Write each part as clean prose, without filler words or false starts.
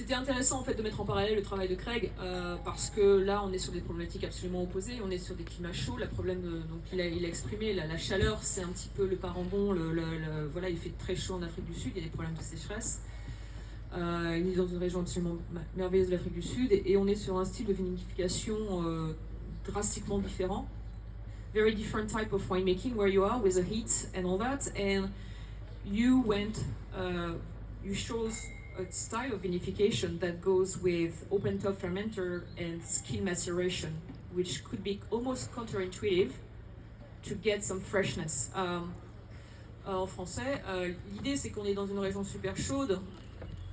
c'était intéressant en fait de mettre en parallèle le travail de Craig parce que là on est sur des problématiques absolument opposées, on est sur des climats chauds, le problème donc il a exprimé la chaleur, c'est un petit peu le parangon, voilà, il fait très chaud en Afrique du Sud, il y a des problèmes de sécheresse. Il est dans une région absolument merveilleuse de l'Afrique du Sud et on est sur un style de vinification drastiquement différent. Very different type of winemaking where you are with the heat and all that, and you chose a style of vinification that goes with open top fermenter and skin maceration, which could be almost counterintuitive to get some freshness. En français, l'idée c'est qu'on est dans une région super chaude.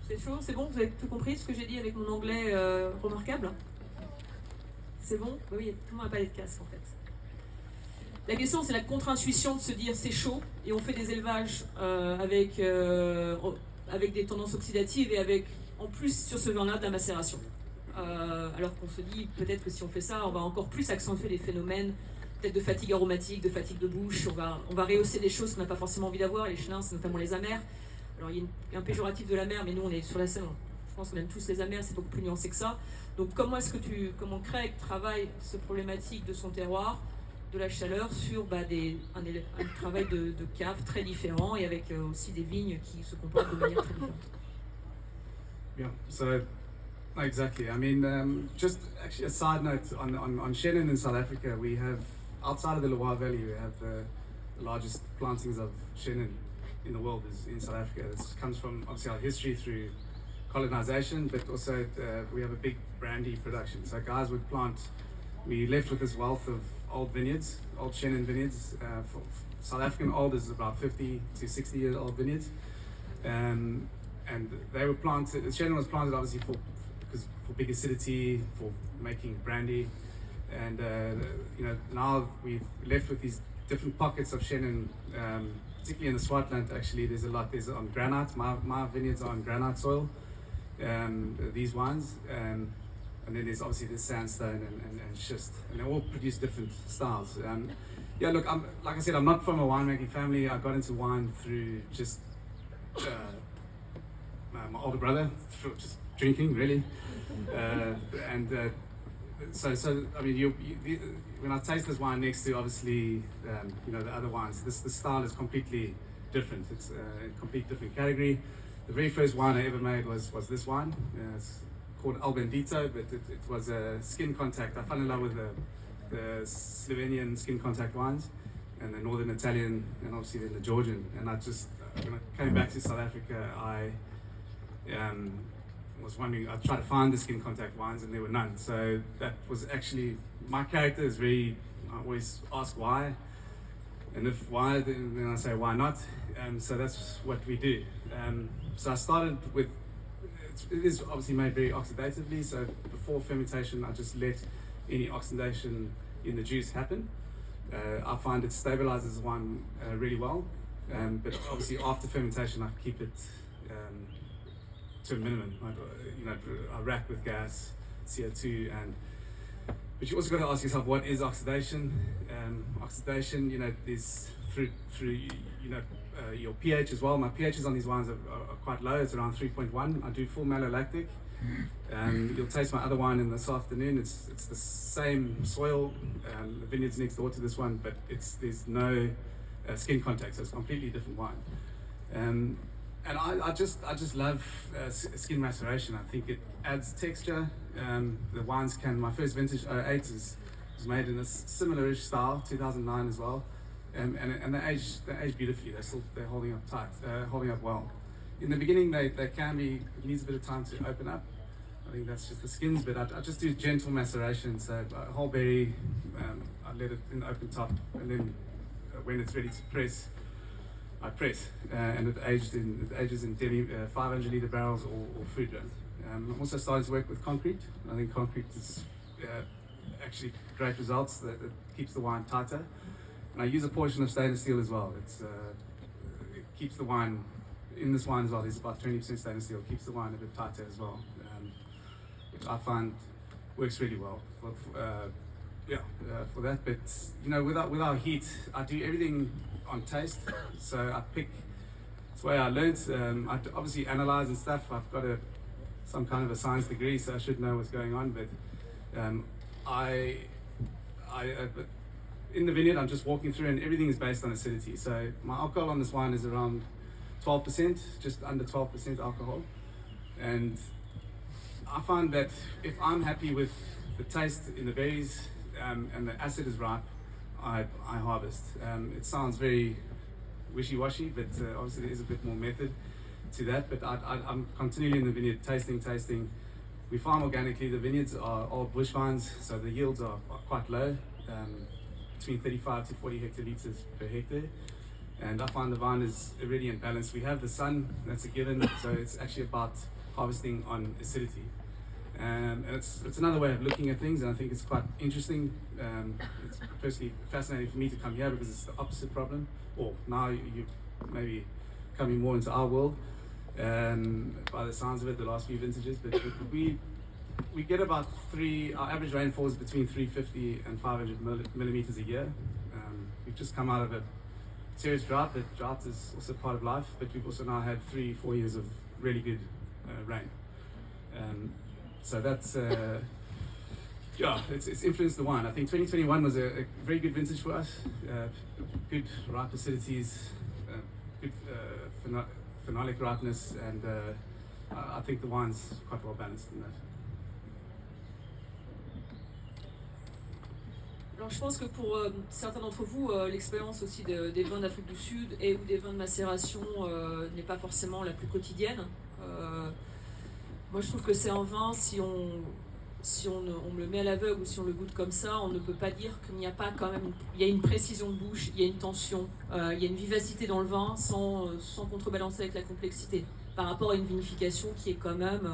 C'est chaud, c'est bon, vous avez tout compris ce que j'ai dit avec mon anglais remarquable? C'est bon? Oui, tout le monde n'a pas les casques en fait. La question, c'est la contre-intuition de se dire c'est chaud et on fait des élevages avec des tendances oxydatives et avec, en plus, sur ce vin-là, de la macération. Alors qu'on se dit, peut-être que si on fait ça, on va encore plus accentuer les phénomènes, peut-être de fatigue aromatique, de fatigue de bouche, on va rehausser des choses qu'on n'a pas forcément envie d'avoir, les chenins, c'est notamment les amers. Alors il y a un péjoratif de l'amer, mais nous on est sur la scène, je pense qu'on aime tous les amers, c'est beaucoup plus nuancé que ça. Donc comment Craig travaille cette problématique de son terroir, de la chaleur sur un travail de cave très différent et avec aussi des vignes qui se comportent de manière très différente. Yeah, so exactly. I mean, just actually a side note on chenin in South Africa, we have outside of the Loire Valley, we have the largest plantings of chenin in the world is in South Africa. This comes from obviously our history through colonization, but also we have a big brandy production. So guys would plant. We left with this wealth of old vineyards, old chenin vineyards. For South African old is about 50 to 60 year old vineyards, and they were planted. The chenin was planted obviously for big acidity, for making brandy, and now we've left with these different pockets of chenin. Particularly in the Swartland, actually, there's a lot. There's on granite. My vineyards are on granite soil. These wines. And then there's obviously the sandstone and schist, and they all produce different styles. Yeah, look, like I said, I'm not from a winemaking family. I got into wine through just my older brother, through just drinking, really. So I mean, when I taste this wine next to obviously the other wines, the style is completely different. It's a complete different category. The very first wine I ever made was this wine. It's called Bandito, but it was a skin contact. I fell in love with the Slovenian skin contact wines, and the Northern Italian, and obviously then the Georgian. And when I came back to South Africa, I was wondering. I tried to find the skin contact wines, and there were none. So that was actually my character is very. I always ask why, and if why, then I say why not. So that's what we do. So I started with. It is obviously made very oxidatively, so before fermentation I just let any oxidation in the juice happen. I find it stabilizes wine really well, but obviously after fermentation I keep it to a minimum. I rack with gas, CO2, but you also got to ask yourself, what is oxidation? Oxidation, there's through your pH as well. My pHs on these wines are quite low. It's around 3.1. I do full malolactic. You'll taste my other wine in this afternoon. It's the same soil. The vineyard's next door to this one, but there's no skin contact, so it's a completely different wine. And I just love skin maceration. I think it adds texture. The wines my first vintage 08 was made in a similar-ish style, 2009 as well. And they age beautifully. They're holding up tight, holding up well. In the beginning, they can be. It needs a bit of time to open up. I think that's just the skins, but I just do gentle maceration. So whole berry, I let it in the open top, and then when it's ready to press, I press, and it ages in 500 litre barrels or food grain. I'm also starting to work with concrete. I think concrete is actually great results. That it keeps the wine tighter. And I use a portion of stainless steel as well. It keeps the wine, in this wine as well, there's about 20% stainless steel, keeps the wine a bit tighter as well, which I find works really well for that. But with our heat, I do everything on taste. So I pick, it's the way I learned. I obviously analyze and stuff. I've got a some kind of a science degree, so I should know what's going on. But in the vineyard, I'm just walking through, and everything is based on acidity. So my alcohol on this wine is around 12%, just under 12% alcohol. And I find that if I'm happy with the taste in the berries and the acid is ripe, I harvest. It sounds very wishy-washy, but obviously there is a bit more method to that. But I'm continually in the vineyard tasting. We farm organically. The vineyards are all bush vines, so the yields are quite low, between 35 to 40 hectolitres per hectare. And I find the vine is already in balance. We have the sun, that's a given, so it's actually about harvesting on acidity. And it's another way of looking at things, and I think it's quite interesting. It's personally fascinating for me to come here because it's the opposite problem. Or now you maybe coming more into our world, by the sounds of it, the last few vintages. But we get about our average rainfall is between 350 and 500 millimeters a year. We've just come out of a serious drought, but drought is also part of life. But we've also now had 3-4 years of really good rain. So that's, it's influenced the wine. I think 2021 was a very good vintage for us. Good ripe acidities, good phenolic ripeness, and I think the wine's quite well balanced in that. Alors je pense que pour certains d'entre vous, l'expérience aussi des vins d'Afrique du Sud et ou des vins de macération n'est pas forcément la plus quotidienne. Moi je trouve que c'est un vin, si on me le met à l'aveugle ou si on le goûte comme ça, on ne peut pas dire qu'il n'y a pas quand même, il y a une précision de bouche, il y a une tension, il y a une vivacité dans le vin sans contrebalancer avec la complexité, par rapport à une vinification qui est quand même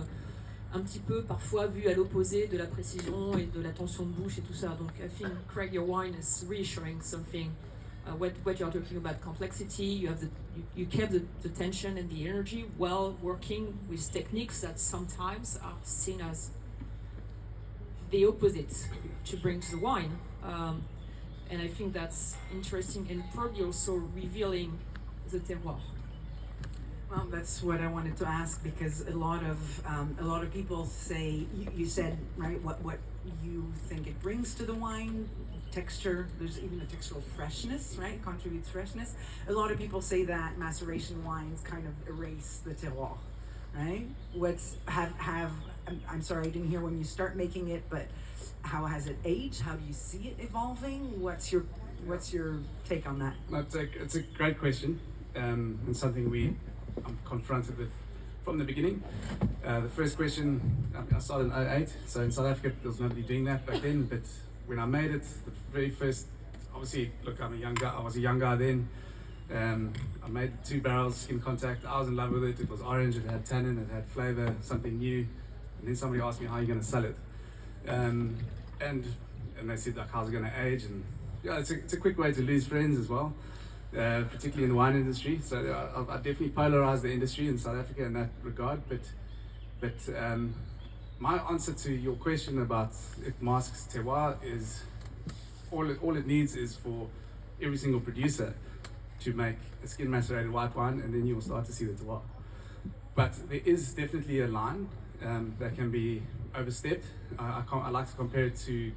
un petit peu parfois vue à l'opposé de la précision et de la tension de bouche et tout ça. Donc I think, Craig, your wine is reassuring something. What you're talking about complexity, you kept the tension and the energy while working with techniques that sometimes are seen as the opposite to bring to the wine. And I think that's interesting and probably also revealing the terroir. Well, that's what I wanted to ask, because a lot of people say, you said, right, what you think it brings to the wine, texture, there's even a textural freshness, right, contributes freshness. A lot of people say that maceration wines kind of erase the terroir, right? I'm sorry, I didn't hear when you start making it, but how has it aged? How do you see it evolving? What's your take on that? It's a great question, and something I'm confronted with from the beginning. The first question, I started in 2008, so in South Africa there was nobody doing that back then, but when I made it, the very first, obviously, look, I was a young guy then. I made 2 barrels, skin contact. I was in love with it. It was orange, it had tannin, it had flavor, something new. And then somebody asked me, how are you going to sell it? And they said, like, how's it going to age? And yeah, it's a quick way to lose friends as well, particularly in the wine industry. So I definitely polarized the industry in South Africa in that regard. But my answer to your question about it masks terroir is all it needs is for every single producer to make a skin macerated white wine, and then you will start to see the terroir. But there is definitely a line that can be overstepped. I like to compare it to,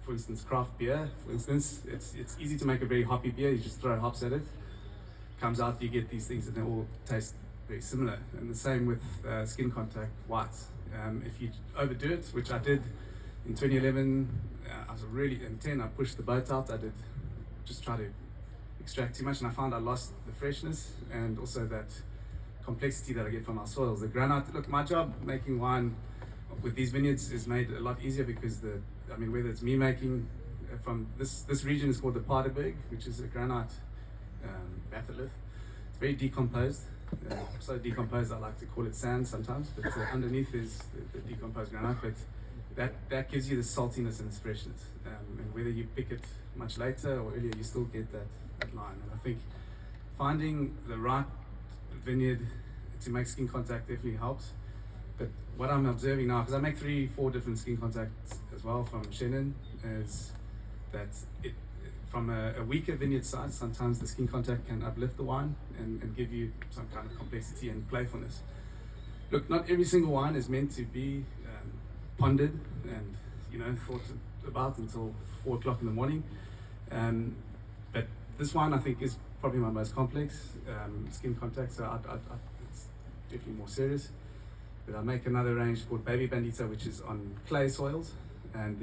for instance, craft beer. For instance, it's easy to make a very hoppy beer. You just throw hops at it. Comes out, you get these things, and they all taste very similar. And the same with skin contact whites. If you overdo it, which I did in 2011, I was really in 10. I pushed the boat out. I did just try to extract too much, and I found I lost the freshness and also that complexity that I get from our soils. The granite. Look, my job making wine with these vineyards is made a lot easier because whether it's me making from this region is called the Partie, which is a granite batholith. It's very decomposed. So decomposed, I like to call it sand sometimes, but underneath is the decomposed granite. But that gives you the saltiness and the freshness. And whether you pick it much later or earlier, you still get that line. And I think finding the right vineyard to make skin contact definitely helps. But what I'm observing now, because I make 3-4 different skin contacts as well from chenin, is that from a weaker vineyard side, sometimes the skin contact can uplift the wine and give you some kind of complexity and playfulness. Look, not every single wine is meant to be pondered and thought about until 4 o'clock in the morning. But this wine, I think, is probably my most complex skin contact, so it's definitely more serious. But I make another range called Baby Bandito, which is on clay soils, and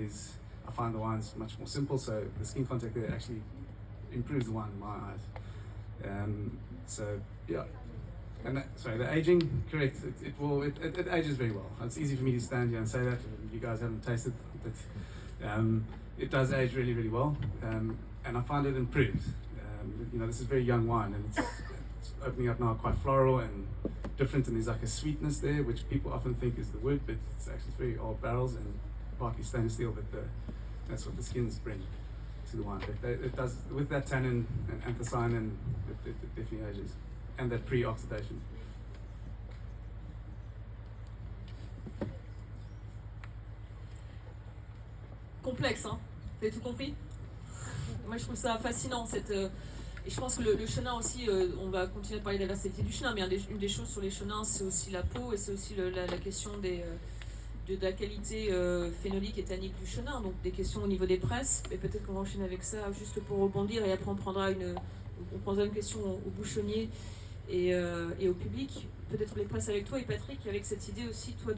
I find the wine's much more simple, so the skin contact there actually improves the wine in my eyes. So yeah, and the aging, correct? It ages very well. It's easy for me to stand here and say that. You guys haven't tasted, but it does age really, really well, and I find it improves. This is very young wine, and it's opening up now quite floral and different, and there's like a sweetness there, which people often think is the wood, but it's actually very old barrels and partly stainless steel, but that's what the skins bring to the wine. But it does, with that tannin and anthocyanin, it definitely ages, and that pre-oxidation. Complexe, hein? Vous avez tout compris? Moi je trouve ça fascinant, et je pense que le chenin aussi, on va continuer à parler de la versatilité du chenin, mais une des choses sur les chenins, c'est aussi la peau, et c'est aussi la question de la qualité phénolique et tannique du chenin, donc des questions au niveau des presses, et peut-être qu'on va enchaîner avec ça juste pour rebondir, et après on prendra une question au bouchonnier et au public, peut-être les presses avec toi, et Patrick, avec cette idée aussi, toi,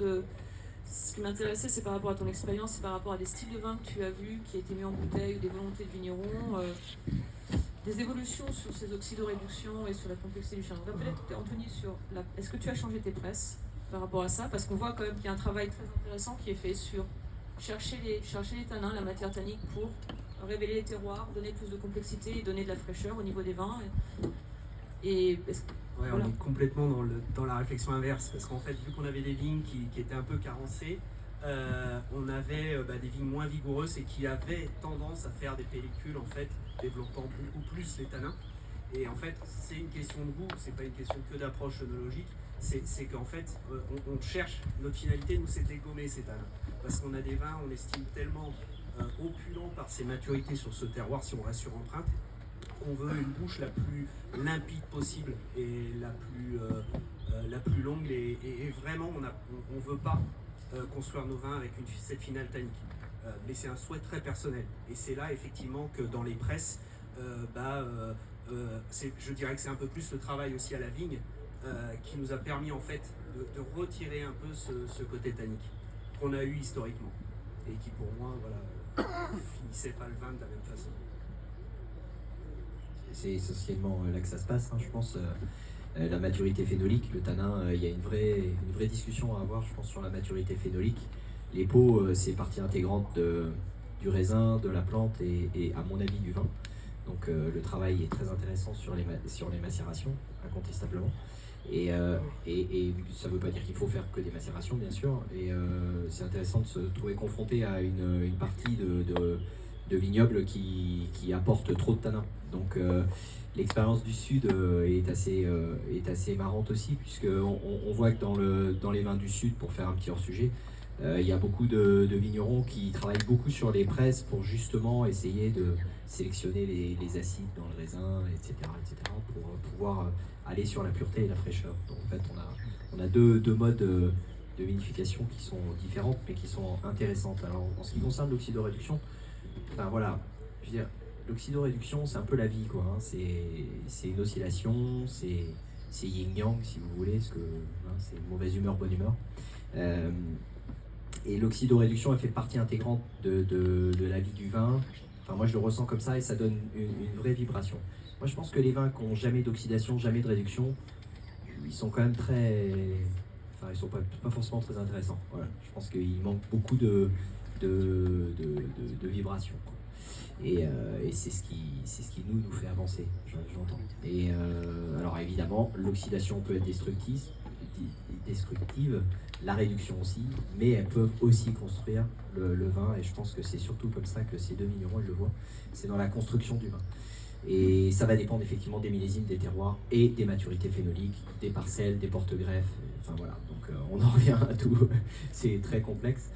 ce qui m'intéressait, c'est par rapport à ton expérience, c'est par rapport à des styles de vin que tu as vus, qui a été mis en bouteille, ou des volontés de vignerons, des évolutions sur ces oxydoréductions et sur la complexité du chenin. On va peut-être, Anthony, est-ce que tu as changé tes presses par rapport à ça? Parce qu'on voit quand même qu'il y a un travail très intéressant qui est fait sur chercher les tanins, la matière tannique, pour révéler les terroirs, donner plus de complexité et donner de la fraîcheur au niveau des vins. Ouais, voilà. On est complètement dans la réflexion inverse, parce qu'en fait, vu qu'on avait des vignes qui étaient un peu carencées, on avait des vignes moins vigoureuses et qui avaient tendance à faire des pellicules, en fait, développant beaucoup plus les tanins. Et en fait, c'est une question de goût, c'est pas une question que d'approche œnologique, c'est qu'en fait, on cherche, notre finalité, nous, c'est dégommer ces tanins. Parce qu'on a des vins, on estime tellement opulents par ses maturités sur ce terroir, si on reste sur empreinte, qu'on veut une bouche la plus limpide possible et la plus longue. Et vraiment, on ne veut pas construire nos vins avec cette finale tannique. Mais c'est un souhait très personnel. Et c'est là, effectivement, que dans les presses, je dirais que c'est un peu plus le travail aussi à la vigne qui nous a permis, en fait, de retirer un peu ce côté tannique qu'on a eu historiquement. Et qui, pour moi, finissait pas le vin de la même façon. C'est essentiellement là que ça se passe, hein, je pense. La maturité phénolique, le tanin, il y a une vraie discussion à avoir, je pense, sur la maturité phénolique. Les peaux, c'est partie intégrante du raisin, de la plante et à mon avis, du vin. Donc le travail est très intéressant sur les macérations, incontestablement. Et ça ne veut pas dire qu'il faut faire que des macérations, bien sûr. Et c'est intéressant de se trouver confronté à une partie de vignobles qui apportent trop de tanin. Donc l'expérience du Sud est assez marrante aussi, puisqu'on voit que dans les vins du Sud, pour faire un petit hors-sujet, il y a beaucoup de vignerons qui travaillent beaucoup sur les presses pour justement essayer de sélectionner les acides dans le raisin, etc. pour pouvoir aller sur la pureté et la fraîcheur. Donc en fait, on a deux modes de vinification qui sont différentes, mais qui sont intéressantes. Alors en ce qui concerne l'oxydoréduction, enfin voilà, je veux dire, l'oxydoréduction, c'est un peu la vie, quoi. Hein. C'est une oscillation, c'est yin-yang, si vous voulez, parce que c'est mauvaise humeur, bonne humeur. Et l'oxydoréduction, elle fait partie intégrante de la vie du vin. Enfin, moi, je le ressens comme ça et ça donne une vraie vibration. Moi, je pense que les vins qui n'ont jamais d'oxydation, jamais de réduction, ils sont quand même ils sont pas forcément très intéressants. Voilà. Je pense qu'il manque beaucoup de vibrations. Et c'est ce qui nous fait avancer, j'entends. Et alors évidemment, l'oxydation peut être destructive, la réduction aussi, mais elles peuvent aussi construire le vin, et je pense que c'est surtout comme ça que ces deux vignerons, ils le voient, c'est dans la construction du vin. Et ça va dépendre effectivement des millésimes, des terroirs et des maturités phénoliques, des parcelles, des porte-greffes, enfin voilà, donc on en revient à tout, c'est très complexe.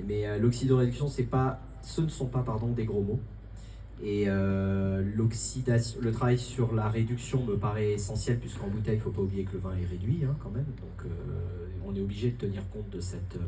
Mais l'oxydoréduction, ce ne sont pas des gros mots. Et l'oxydation, le travail sur la réduction me paraît essentiel, puisqu'en bouteille, il ne faut pas oublier que le vin est réduit quand même. Donc on est obligé de tenir compte de cette